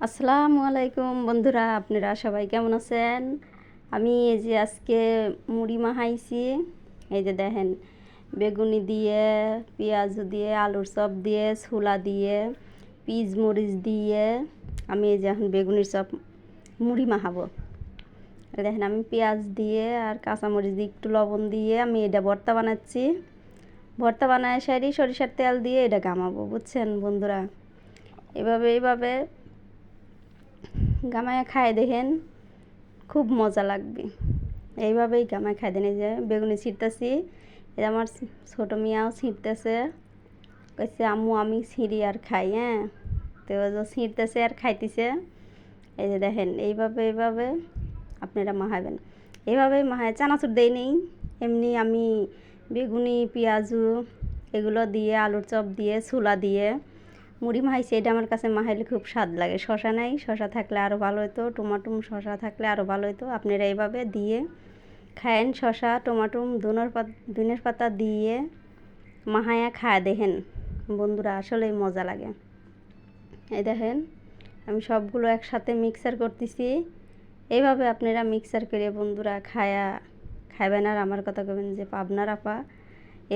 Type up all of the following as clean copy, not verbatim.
আসসালামু আলাইকুম বন্ধুরা, আপনারা সবাই কেমন আছেন? আমি এই যে আজকে মুড়ি মাখাইছি। এই যে দেখেন, বেগুনি দিয়ে, পেঁয়াজ দিয়ে, আলুর চপ দিয়ে, ছোলা দিয়ে, পিস মরিচ দিয়ে আমি এই যে এখন বেগুনির চপ মুড়ি মাখাবো। দেখেন, আমি পেঁয়াজ দিয়ে আর কাঁচামরিচ দিয়ে একটু লবণ দিয়ে আমি এটা ভর্তা বানাচ্ছি। ভর্তা বানায় সারি সরিষার তেল দিয়ে এটা গামাবো, বুঝছেন বন্ধুরা? এইভাবে গামায় খায় দেখেন, খুব মজা লাগবে। এইভাবেই গামায় খাই দেন। এই যে বেগুনি ছিঁড়তেছি, এই আমার ছোটো মেয়াও ছিঁড়তেছে, কইছে আম্মু আমি ছিঁড়ি আর খাই। হ্যাঁ, তো ছিঁড়তেছে আর খাইতেছে। এই যে দেখেন, এইভাবে আপনারা মাখাবেন। এইভাবেই মাখায়, চানাচুর দেই নেই, এমনি আমি বেগুনি পেঁয়াজু এগুলো দিয়ে, আলুর চপ দিয়ে, ছোলা দিয়ে মুড়ি মাখাইছি। এটা আমার কাছে মাখাইলে খুব স্বাদ লাগে। শশা নাই, শশা থাকলে আরও ভালো হতো, টমাটো শশা থাকলে আরও ভালো হতো। আপনারা এইভাবে দিয়ে খায়েন, শশা টমাটো ধনের পাতা দিয়ে মাখায়া খায় দেখেন বন্ধুরা, আসলেই মজা লাগে। এই দেখেন, আমি সবগুলো একসাথে মিক্সার করতেছি। এইভাবে আপনারা মিক্সার করে বন্ধুরা খাইবেন। আর আমার কথা কবেন যে পাবনার আপা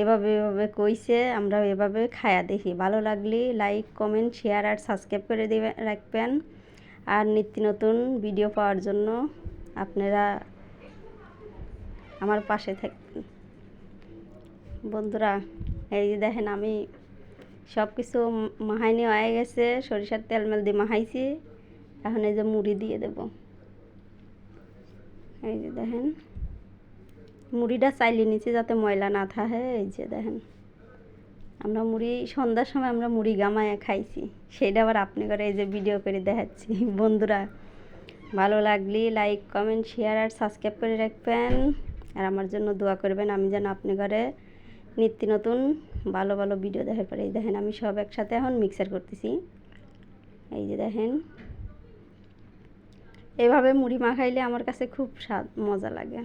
এভাবে কইছে, আমরা এভাবে খায়া দেখি। ভালো লাগলে লাইক কমেন্ট শেয়ার আর সাবস্ক্রাইব করে রাখবেন। আর নিত্য নতুন ভিডিও পাওয়ার জন্য আপনারা আমার পাশে থাকবেন বন্ধুরা। এই যে দেখেন, আমি সব কিছু মাখাইনি হয়ে গেছে, সরিষার তেল মেল দিয়ে মাখাইছি। এখন এই যে মুড়ি দিয়ে দেব। এই যে দেখেন, মুড়িটা চাইলে নিচে যাতে ময়লা না থাকে। এই যে দেখেন, আমরা মুড়ি সন্ধ্যার সময় আমরা মুড়ি গামায় খাইছি, সেটা আবার আপনি করে এই যে ভিডিও করে দেখাচ্ছি বন্ধুরা। ভালো লাগলে লাইক কমেন্ট শেয়ার আর সাবস্ক্রাইব করে রাখবেন। আর আমার জন্য দোয়া করবেন, আমি যেন আপনি ঘরে নিত্য নতুন ভালো ভিডিও দেখার পরে। এই দেখেন, আমি সব একসাথে এখন মিক্সার করতেছি। এই যে দেখেন, এভাবে মুড়ি মাখাইলে আমার কাছে খুব স্বাদ মজা লাগে।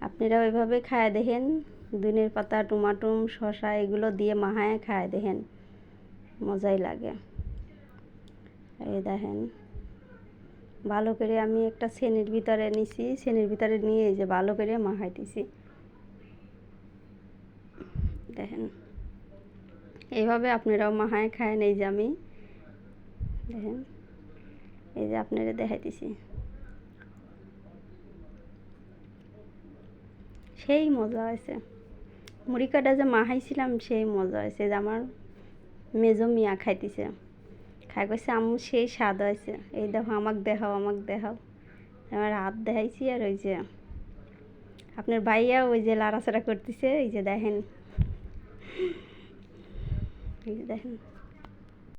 আপনারাও এভাবে খায় দেখেন, ধনের পাতা টমাটো শসা এগুলো দিয়ে মাখায় খায় দেখেন, মজাই লাগে। এই দেখেন, ভালো করে আমি একটা ছেনির ভিতরে নিছি, ছেনির ভিতরে নিয়ে এই যে ভালো করে মাখাইতেছি। দেখেন, এইভাবে আপনারাও মাখায় খায়েন। এই যে আমি দেখেন, এই যে আপনারা দেখাইতেছি, সেই মজা হয়েছে। মুড়ি কাটা যে মাখাইছিলাম সেই মজা হয়েছে। যে আমার মেজো মিয়া খাইতেছে, খাই কইছে আম্মু সেই স্বাদ হয়েছে। এই দেখো, আমাকে দেখাও। আমার হাত দেখাইছি। আর ওই যে আপনার ভাইয়া ওই যে লাড়াচাড়া করতেছে। এই যে দেখেন, এই যে দেখেন।